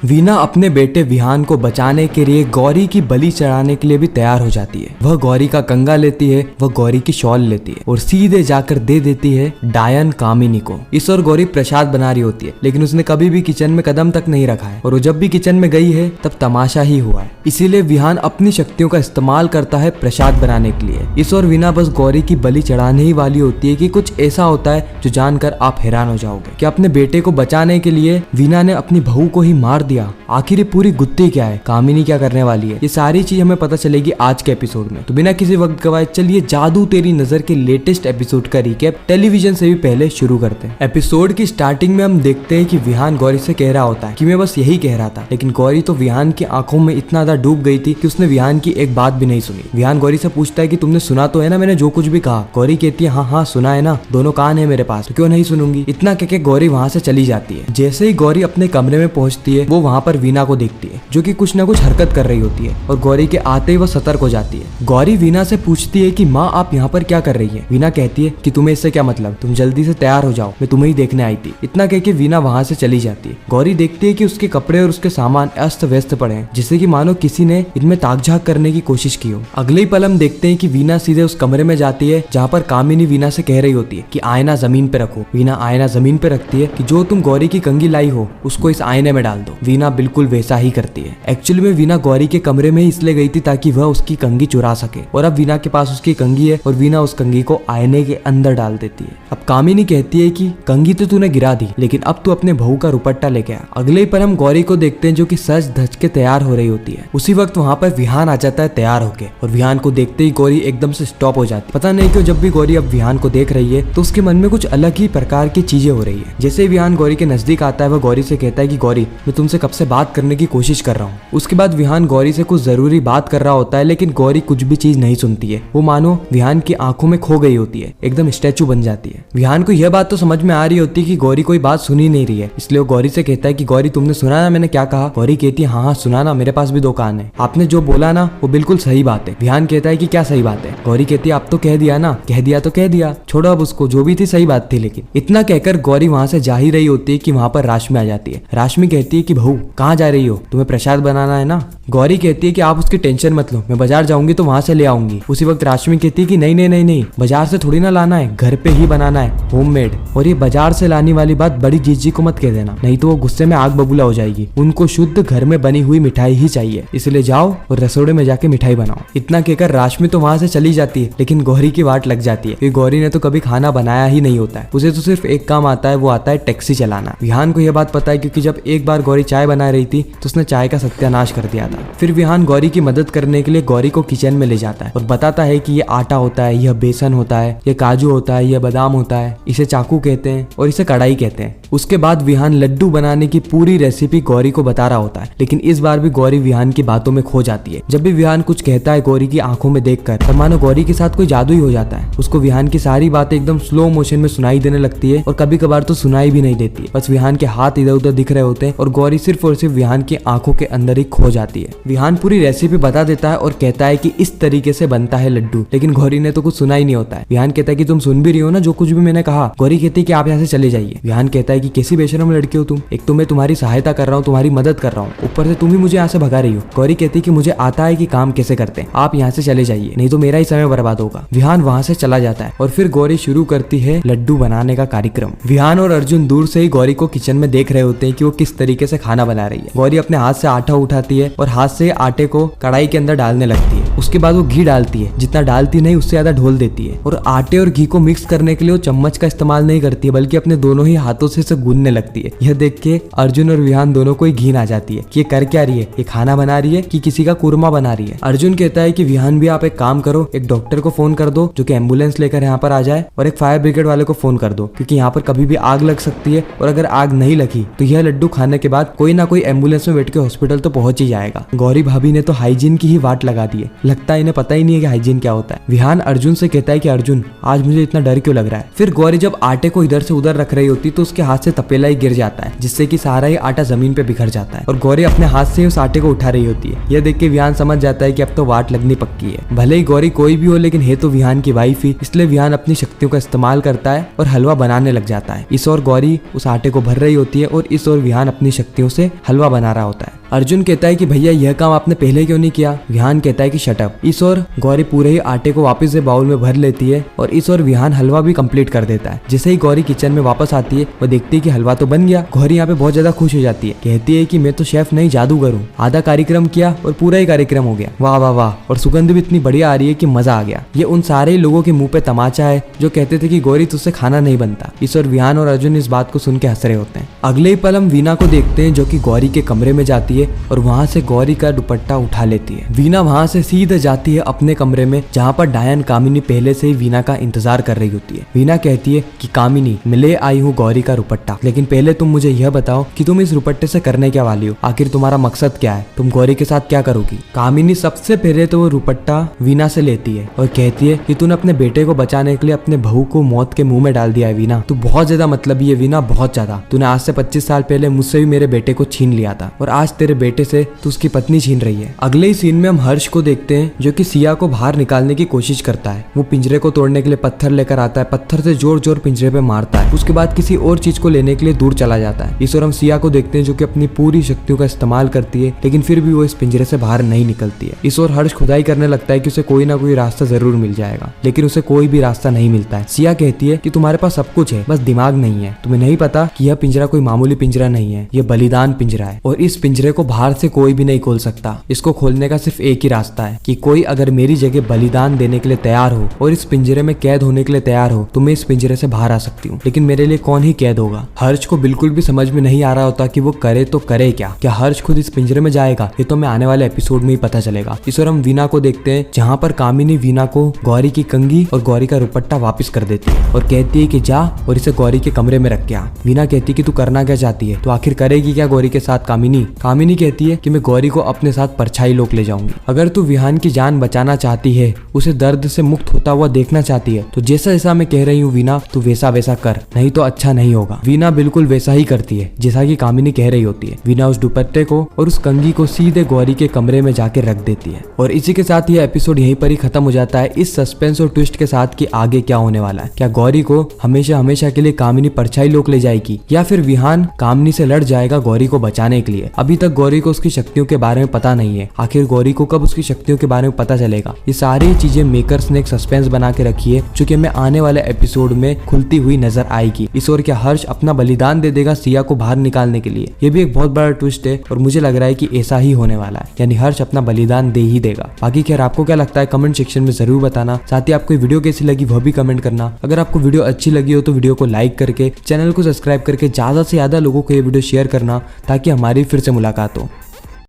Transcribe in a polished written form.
वीना अपने बेटे विहान को बचाने के लिए गौरी की बलि चढ़ाने के लिए भी तैयार हो जाती है। वह गौरी का कंगा लेती है, वह गौरी की शॉल लेती है और सीधे जाकर दे देती है डायन कामिनी को। इस और गौरी प्रसाद बना रही होती है, लेकिन उसने कभी भी किचन में कदम तक नहीं रखा है और वो जब भी किचन में गई है तब तमाशा ही हुआ है। इसीलिए विहान अपनी शक्तियों का इस्तेमाल करता है प्रसाद बनाने के लिए। इस और वीना बस गौरी की बलि चढ़ाने ही वाली होती है कि कुछ ऐसा होता है जो जानकर आप हैरान हो जाओगे कि अपने बेटे को बचाने के लिए वीना ने अपनी बहू को ही मार दिया। आखिर ये पूरी गुत्थी क्या है, कामिनी क्या करने वाली है, ये सारी चीज हमें पता चलेगी आज के एपिसोड में। तो बिना किसी वक्त गवाए चलिए जादू तेरी नजर के लेटेस्ट एपिसोड का रिकैप टेलीविजन से भी पहले शुरू करते हैं। एपिसोड की स्टार्टिंग में हम देखते हैं कि विहान गौरी से कह रहा होता है कि मैं बस यही कह रहा था, लेकिन गौरी तो विहान की आंखों में इतना ज्यादा डूब गई थी कि उसने विहान की एक बात भी नहीं सुनी। विहान गौरी से पूछता है कि तुमने सुना तो है ना मैंने जो कुछ भी कहा। गौरी कहती है हाँ हाँ सुना है ना, दोनों कान है मेरे पास, तो क्यों नहीं सुनूंगी। इतना कह के गौरी वहां से चली जाती है। जैसे ही गौरी अपने कमरे में पहुंचती है वो वहां पर वीना को देखती है जो कि कुछ ना कुछ हरकत कर रही होती है और गौरी के आते ही वो सतर्क हो जाती है। गौरी वीना से पूछती है कि माँ आप यहाँ पर क्या कर रही है। वीना कहती है कि तुम्हें इससे क्या मतलब, तुम जल्दी से तैयार हो जाओ, मैं तुम्हें ही देखने आई थी। इतना कह के वीना वहां से चली जाती है। गौरी देखती है कि उसके कपड़े और उसके सामान अस्त व्यस्त पड़े हैं, जिससे कि मानो किसी ने इनमें ताक-झाक करने की कोशिश की हो। अगले ही पल हम देखते हैं कि वीना सीधे उस कमरे में जाती है जहाँ पर कामिनी वीना से कह रही होती है कि आईना जमीन पे रखो। वीना आईना जमीन पे रखती है कि जो तुम गौरी की कंघी लाई हो उसको इस आईने में डाल दो। वीना बिल्कुल वैसा ही करती है। एक्चुअली में वीना गौरी के कमरे में ही इसलिए गई थी ताकि वह उसकी कंघी चुरा सके, और अब वीना के पास उसकी कंघी है और वीना उस कंघी को आईने के अंदर डाल देती है। अब कामिनी कहती है कि कंघी तो तूने गिरा दी, लेकिन अब तू अपने बहू का रुपट्टा लेके आ। अगले पर हम गौरी को देखते हैं जो कि सज धज के तैयार हो रही होती है। उसी वक्त वहाँ पर विहान आ जाता है तैयार होके, और विहान को देखते ही गौरी एकदम से स्टॉप हो जाती। पता नहीं क्यों जब भी गौरी अब विहान को देख रही है तो उसके मन में कुछ अलग ही प्रकार की चीजें हो रही है। जैसे ही विहान गौरी के नजदीक आता है वह गौरी से कहता है कि गौरी मैं तुमसे कब से बात करने की कोशिश कर रहा हूँ। उसके बाद विहान गौरी से कुछ जरूरी बात कर रहा होता है, लेकिन गौरी कुछ भी चीज नहीं सुनती है। वो मानो विहान की आंखों में खो गई होती है, एकदम स्टैचू बन जाती है। विहान को यह बात तो समझ में आ रही होती है कि गौरी कोई बात सुन ही नहीं रही है, इसलिए वो गौरी से कहता है कि गौरी तुमने सुना ना मैंने क्या कहा। गौरी कहती है हाँ हाँ सुना ना, मेरे पास भी दो कान है, आपने जो बोला ना वो बिल्कुल सही बात है। विहान कहता है कि क्या सही बात है। गौरी कहती है आप तो कह दिया ना, कह दिया तो कह दिया, छोड़ो अब उसको, जो भी थी सही बात थी। लेकिन इतना कहकर गौरी वहां से जा ही रही होती है कि वहां पर राशमी आ जाती है। राशमी कहती है कि बहू कहाँ जा रही हो, तुम्हें प्रसाद बनाना है ना। गौरी कहती है कि आप उसकी टेंशन मत लो, मैं बाजार जाऊंगी तो वहां से ले आऊंगी। उसी वक्त राशमी कहती है कि नहीं नहीं नहीं नहीं, बाजार से थोड़ी ना लाना है, घर पे ही बनाना है, होममेड। और ये बाजार से लाने वाली बात बड़ी जीजी को मत कह देना, नहीं तो वो गुस्से में आग बबूला हो जाएगी। उनको शुद्ध घर में बनी हुई मिठाई ही चाहिए, इसलिए जाओ और रसोड़े में जाके मिठाई बनाओ। इतना कहकर राशमी तो वहां से चली जाती है, लेकिन गौरी की वाट लग जाती है क्योंकि गौरी ने तो कभी खाना बनाया ही नहीं होता है। उसे तो सिर्फ एक काम आता है, वो आता है टैक्सी चलाना। विहान को यह बात पता है क्योंकि जब एक बार गौरी चाय बना रही थी तो उसने चाय का सत्यानाश कर दिया था। फिर विहान गौरी की मदद करने के लिए गौरी को किचन में ले जाता है और बताता है कि ये आटा होता है, यह बेसन होता है, यह काजू होता है, यह बादाम होता है, इसे चाकू कहते हैं और इसे कढ़ाई कहते हैं। उसके बाद विहान लड्डू बनाने की पूरी रेसिपी गौरी को बता रहा होता है, लेकिन इस बार भी गौरी विहान की बातों में खो जाती है। जब भी विहान कुछ कहता है गौरी की आंखों में देखकर मानो गौरी के साथ कोई जादू ही हो जाता है। उसको विहान की सारी बातें एकदम स्लो मोशन में सुनाई देने लगती है और कभी कभार तो सुनाई भी नहीं देती है। बस विहान के हाथ इधर उधर दिख रहे होते हैं और गौरी सिर्फ और सिर्फ विहान की आंखों के अंदर ही खो जाती है। विहान पूरी रेसिपी बता देता है और कहता है कि इस तरीके से बनता है लड्डू, लेकिन गौरी ने तो कुछ सुना ही नहीं होता है। विहान कहता है कि तुम सुन भी रही हो ना जो कुछ भी मैंने कहा। गौरी कहती है कि आप यहाँ से चले जाइए। विहान कहता है कि कैसी बेशरम लड़की हो तुम, एक तो मैं तुम्हारी सहायता कर रहा हूँ, तुम्हारी मदद कर रहा हूँ, ऊपर से तुम ही मुझे यहाँ से भगा रही हो। गौरी कहती है कि मुझे आता है कि काम कैसे करते हैं, आप यहाँ से चले जाइए, नहीं तो मेरा ही समय बर्बाद होगा। विहान वहाँ से चला जाता है और फिर गौरी शुरू करती है लड्डू बनाने का कार्यक्रम। विहान और अर्जुन दूर से ही गौरी को किचन में देख रहे होते हैं कि वो किस तरीके से खाना बना रही है। गौरी अपने हाथ से आटा उठाती है और हाथ से आटे को कढ़ाई के अंदर डालने लगती है। उसके बाद वो घी डालती है, जितना डालती नहीं उससे ज्यादा ढोल देती है, और आटे और घी को मिक्स करने के लिए वो चम्मच का इस्तेमाल नहीं करती है बल्कि अपने दोनों ही हाथों से इसे गूंदने लगती है। यह देख के अर्जुन और विहान दोनों को ही घिन आ जाती है कि ये कर क्या रही है, ये खाना बना रही है कि किसी का कुरमा बना रही है। अर्जुन कहता है कि विहान भी आप एक काम करो, एक डॉक्टर को फोन कर दो जो कि एम्बुलेंस लेकर यहाँ पर आ जाए, और एक फायर ब्रिगेड वाले को फोन कर दो क्योंकि यहाँ पर कभी भी आग लग सकती है, और अगर आग नहीं लगी तो यह लड्डू खाने के बाद कोई ना कोई एम्बुलेंस में बैठ के हॉस्पिटल तो पहुंच ही जाएगा। गौरी भाभी ने तो हाइजीन की ही वाट लगा दी है, लगता है इन्हें पता ही नहीं है कि हाइजीन क्या होता है। विहान अर्जुन से कहता है कि अर्जुन आज मुझे इतना डर क्यों लग रहा है। फिर गौरी जब आटे को इधर से उधर रख रही होती तो उसके हाथ से तपेला ही गिर जाता है, जिससे कि सारा ही आटा जमीन पे बिखर जाता है और गौरी अपने हाथ से उस आटे को उठा रही होती है। यह देख के विहान समझ जाता है कि अब तो वाट लगनी पक्की है। भले ही गौरी कोई भी हो, लेकिन है तो विहान की वाइफ ही, इसलिए विहान अपनी शक्तियों का इस्तेमाल करता है और हलवा बनाने लग जाता है। इस ओर गौरी उस आटे को भर रही होती है और इस ओर विहान अपनी शक्तियों से हलवा बना रहा होता है। अर्जुन कहता है कि भैया यह काम आपने पहले क्यों नहीं किया। विहान कहता है कि शट अप। इस ओर गौरी पूरे ही आटे को वापस से बाउल में भर लेती है और इस ओर विहान हलवा भी कंप्लीट कर देता है। जैसे ही गौरी किचन में वापस आती है वो देखती है कि हलवा तो बन गया। गौरी यहाँ पे बहुत ज्यादा खुश हो जाती है, कहती है कि मैं तो शेफ नहीं जादूगर हूँ। आधा कार्यक्रम किया और पूरा ही कार्यक्रम हो गया। वाह वाह वाह, और सुगंध भी इतनी बढ़िया आ रही है कि मजा आ गया। ये उन सारे लोगों के मुंह पे तमाचा है जो कहते थे कि गौरी तुझसे खाना नहीं बनता। इस ओर विहान और अर्जुन इस बात को सुन के हंस रहे होते हैं। अगले ही पल हम वीना को देखते हैं जो कि गौरी के कमरे में जाती है और वहां से गौरी का दुपट्टा उठा लेती है। वीना वहां से सीधे जाती है अपने कमरे में, जहां पर डायन कामिनी पहले से ही वीना का इंतजार कर रही होती है। वीना कहती है कि कामिनी मैं ले आई हूँ गौरी का दुपट्टा, लेकिन पहले तुम मुझे यह बताओ कि तुम इस दुपट्टे से करने क्या वाली हो। आखिर तुम्हारा मकसद क्या है, तुम गौरी के साथ क्या करोगी। कामिनी सबसे पहले तो वो दुपट्टा वीना से लेती है और कहती है कि तूने अपने बेटे को बचाने के लिए अपने बहू को मौत के मुंह में डाल दिया है वीना। तू बहुत ज्यादा मतलबी है वीना, बहुत ज्यादा। तूने आज से 25 साल पहले मुझसे भी मेरे बेटे को छीन लिया था और आज तेरे बेटे से तू उसकी पत्नी छीन रही है। अगले ही सीन में हम हर्ष को देखते हैं जो कि सिया को बाहर निकालने की कोशिश करता है। वो पिंजरे को तोड़ने के लिए पत्थर लेकर आता है, पत्थर से जोर जोर पिंजरे पे मारता है। उसके बाद किसी और चीज को लेने के लिए दूर चला जाता है। इस ओर हम सिया को देखते हैं जो कि अपनी पूरी शक्तियों का इस्तेमाल करती है, लेकिन फिर भी वो इस पिंजरे से बाहर नहीं निकलती है। इस ओर हर्ष खुदाई करने लगता है कि उसे कोई ना कोई रास्ता जरूर मिल जाएगा, लेकिन उसे कोई भी रास्ता नहीं मिलता है। सिया कहती है कि तुम्हारे पास सब कुछ है, बस दिमाग नहीं है। तुम्हें नहीं पता कि यह पिंजरा कोई मामूली पिंजरा नहीं है, यह बलिदान पिंजरा है और इस पिंजरे को बाहर से कोई भी नहीं खोल सकता। इसको खोलने का सिर्फ एक ही रास्ता है कि कोई अगर मेरी जगह बलिदान देने के लिए तैयार हो और इस पिंजरे में कैद होने के लिए तैयार हो तो मैं इस पिंजरे से बाहर आ सकती हूँ, लेकिन मेरे लिए कौन ही कैद होगा। हर्ष को बिल्कुल भी समझ में नहीं आ रहा होता कि वो करे तो करे क्या हर्ष खुद इस पिंजरे में जाएगा, ये तो मैं आने वाले एपिसोड में ही पता चलेगा। इस ओर हम वीना को देखते हैं जहाँ पर कामिनी वीना को गौरी की कंघी और गौरी का दुपट्टा वापस कर देती है और कहती है कि जा और इसे गौरी के कमरे में रख के आ। वीना कहती है कि तू करना क्या चाहती है, तो आखिर करेगी क्या गौरी के साथ। कामिनी कहती है कि मैं गौरी को अपने साथ परछाई लोक ले जाऊंगी। अगर तू विहान की जान बचाना चाहती है, उसे दर्द से मुक्त होता हुआ देखना चाहती है, तो जैसा जैसा मैं कह रही हूँ वीना तू वैसा वैसा कर, नहीं तो अच्छा नहीं होगा। वीना बिल्कुल वैसा ही करती है जैसा कि कामिनी कह रही होती है। वीना उस दुपट्टे को और उस कंघी को सीधे गौरी के कमरे में जाके रख देती है और इसी के साथ यह एपिसोड यहीं पर ही खत्म हो जाता है, इस सस्पेंस और ट्विस्ट के साथ कि आगे क्या होने वाला है। क्या गौरी को हमेशा हमेशा के लिए कामिनी परछाई लोक ले जाएगी या फिर विहान कामिनी से लड़ जाएगा गौरी को बचाने के लिए। अभी तक गौरी को उसकी शक्तियों के बारे में पता नहीं है, आखिर गौरी को कब उसकी शक्तियों के बारे में पता चलेगा। ये सारी चीजें मेकर्स ने एक सस्पेंस बना के रखी है जो कि हमें आने वाले एपिसोड में खुलती हुई नजर आएगी। इस ओर क्या हर्ष अपना बलिदान दे देगा सिया को बाहर निकालने के लिए, ये भी एक बहुत बड़ा ट्विस्ट है और मुझे लग रहा है कि ऐसा ही होने वाला है, यानी हर्ष अपना बलिदान दे ही देगा। बाकी खैर आपको क्या लगता है कमेंट सेक्शन में जरूर बताना। साथ ही आपको वीडियो कैसी लगी वह भी कमेंट करना। अगर आपको वीडियो अच्छी लगी हो तो वीडियो को लाइक करके चैनल को सब्सक्राइब करके ज्यादा से ज्यादा लोगों को ये वीडियो शेयर करना ताकि हमारी फिर से मुलाकात हो।